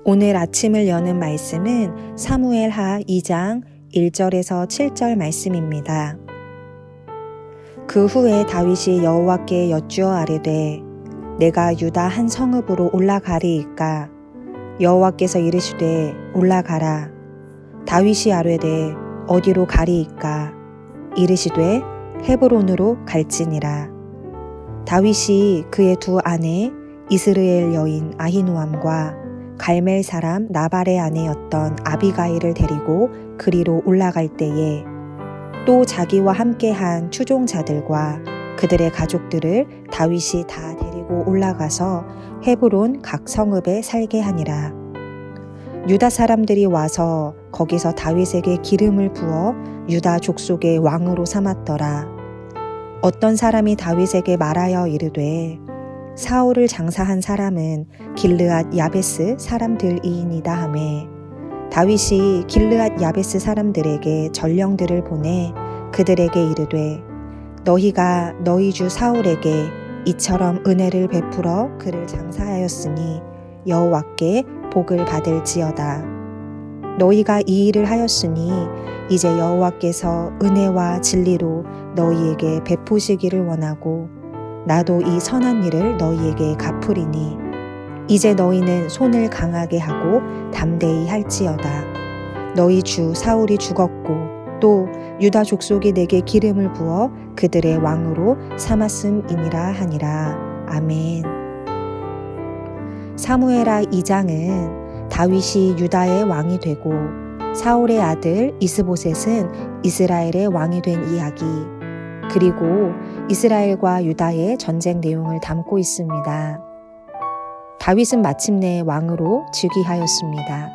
오늘 아침을 여는 말씀은 사무엘하 2장 1절에서 7절 말씀입니다. 그 후에 다윗이 여호와께 여쭈어 아뢰되 내가 유다 한 성읍으로 올라가리이까 여호와께서 이르시되 올라가라. 다윗이 아뢰되 어디로 가리이까 이르시되 헤브론으로 갈지니라. 다윗이 그의 두 아내 이스라엘 여인 아히노암과 갈멜 사람 나발의 아내였던 아비가일을 데리고 그리로 올라갈 때에 또 자기와 함께한 추종자들과 그들의 가족들을 다윗이 다 데리고 올라가서 헤브론 각 성읍에 살게 하니라. 유다 사람들이 와서 거기서 다윗에게 기름을 부어 유다 족속의 왕으로 삼았더라. 어떤 사람이 다윗에게 말하여 이르되 사울을 장사한 사람은 길르앗 야베스 사람들이니이다 하매 다윗이 길르앗 야베스 사람들에게 전령들을 보내 그들에게 이르되 너희가 너희 주 사울에게 이처럼 은혜를 베풀어 그를 장사하였으니 여호와께 복을 받을지어다. 너희가 이 일을 하였으니 이제 여호와께서 은혜와 진리로 너희에게 베푸시기를 원하고 나도 이 선한 일을 너희에게 갚으리니 이제 너희는 손을 강하게 하고 담대히 할지어다. 너희 주 사울이 죽었고 또 유다 족속이 내게 기름을 부어 그들의 왕으로 삼았음이니라 하니라. 아멘. 사무엘하 2장은 다윗이 유다의 왕이 되고 사울의 아들 이스보셋은 이스라엘의 왕이 된 이야기, 그리고 이스라엘과 유다의 전쟁 내용을 담고 있습니다. 다윗은 마침내 왕으로 즉위하였습니다.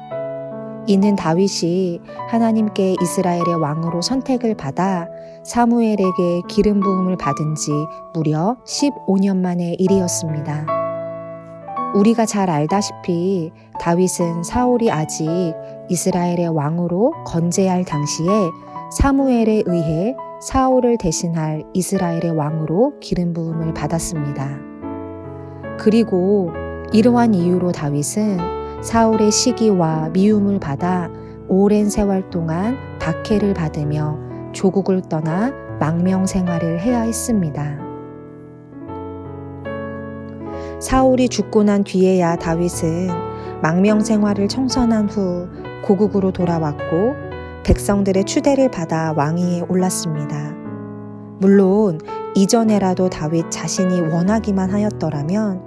이는 다윗이 하나님께 이스라엘의 왕으로 선택을 받아 사무엘에게 기름 부음을 받은 지 무려 15년 만의 일이었습니다. 우리가 잘 알다시피 다윗은 사울이 아직 이스라엘의 왕으로 건재할 당시에 사무엘에 의해 사울을 대신할 이스라엘의 왕으로 기름 부음을 받았습니다. 그리고 이러한 이유로 다윗은 사울의 시기와 미움을 받아 오랜 세월 동안 박해를 받으며 조국을 떠나 망명 생활을 해야 했습니다. 사울이 죽고 난 뒤에야 다윗은 망명 생활을 청산한 후 고국으로 돌아왔고 백성들의 추대를 받아 왕위에 올랐습니다. 물론 이전에라도 다윗 자신이 원하기만 하였더라면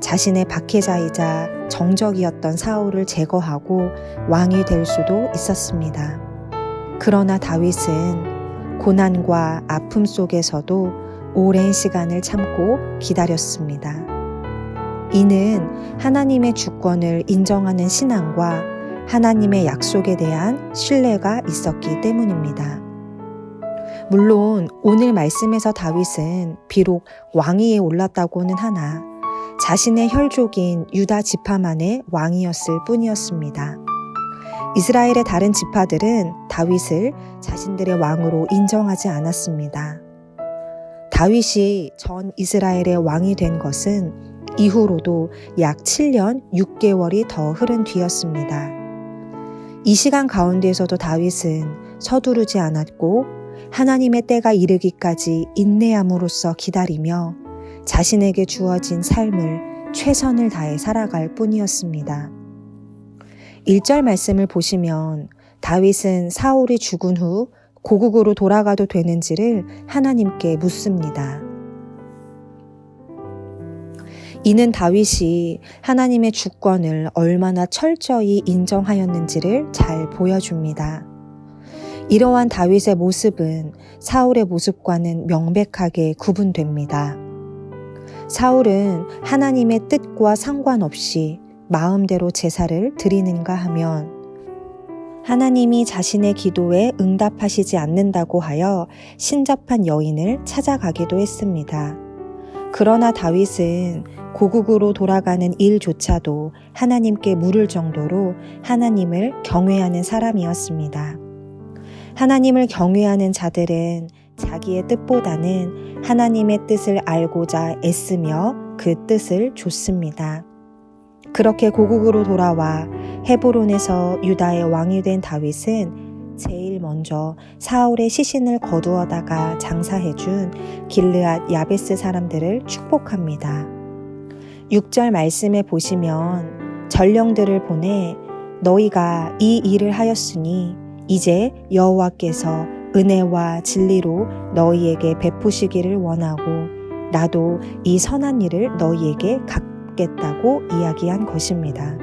자신의 박해자이자 정적이었던 사울을 제거하고 왕이 될 수도 있었습니다. 그러나 다윗은 고난과 아픔 속에서도 오랜 시간을 참고 기다렸습니다. 이는 하나님의 주권을 인정하는 신앙과 하나님의 약속에 대한 신뢰가 있었기 때문입니다. 물론 오늘 말씀에서 다윗은 비록 왕위에 올랐다고는 하나 자신의 혈족인 유다 지파만의 왕이었을 뿐이었습니다. 이스라엘의 다른 지파들은 다윗을 자신들의 왕으로 인정하지 않았습니다. 다윗이 전 이스라엘의 왕이 된 것은 이후로도 약 7년 6개월이 더 흐른 뒤였습니다. 이 시간 가운데에서도 다윗은 서두르지 않았고 하나님의 때가 이르기까지 인내함으로써 기다리며 자신에게 주어진 삶을 최선을 다해 살아갈 뿐이었습니다. 1절 말씀을 보시면 다윗은 사울이 죽은 후 고국으로 돌아가도 되는지를 하나님께 묻습니다. 이는 다윗이 하나님의 주권을 얼마나 철저히 인정하였는지를 잘 보여줍니다. 이러한 다윗의 모습은 사울의 모습과는 명백하게 구분됩니다. 사울은 하나님의 뜻과 상관없이 마음대로 제사를 드리는가 하면 하나님이 자신의 기도에 응답하시지 않는다고 하여 신접한 여인을 찾아가기도 했습니다. 그러나 다윗은 고국으로 돌아가는 일조차도 하나님께 물을 정도로 하나님을 경외하는 사람이었습니다. 하나님을 경외하는 자들은 자기의 뜻보다는 하나님의 뜻을 알고자 애쓰며 그 뜻을 좇습니다. 그렇게 고국으로 돌아와 헤브론에서 유다의 왕이 된 다윗은 제일 먼저 사울의 시신을 거두어다가 장사해준 길르앗 야베스 사람들을 축복합니다. 6절 말씀에 보시면 전령들을 보내 너희가 이 일을 하였으니 이제 여호와께서 은혜와 진리로 너희에게 베푸시기를 원하고 나도 이 선한 일을 너희에게 갚겠다고 이야기한 것입니다.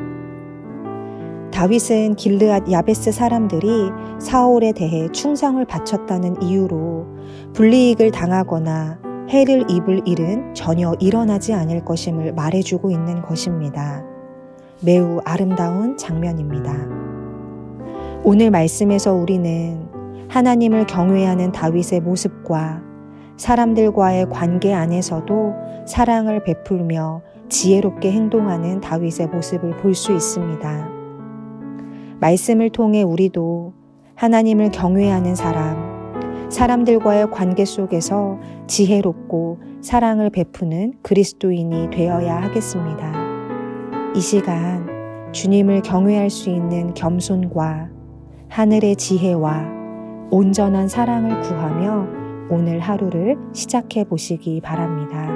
다윗은 길르앗 야베스 사람들이 사울에 대해 충성을 바쳤다는 이유로 불이익을 당하거나 해를 입을 일은 전혀 일어나지 않을 것임을 말해주고 있는 것입니다. 매우 아름다운 장면입니다. 오늘 말씀에서 우리는 하나님을 경외하는 다윗의 모습과 사람들과의 관계 안에서도 사랑을 베풀며 지혜롭게 행동하는 다윗의 모습을 볼 수 있습니다. 말씀을 통해 우리도 하나님을 경외하는 사람들과의 관계 속에서 지혜롭고 사랑을 베푸는 그리스도인이 되어야 하겠습니다. 이 시간 주님을 경외할 수 있는 겸손과 하늘의 지혜와 온전한 사랑을 구하며 오늘 하루를 시작해 보시기 바랍니다.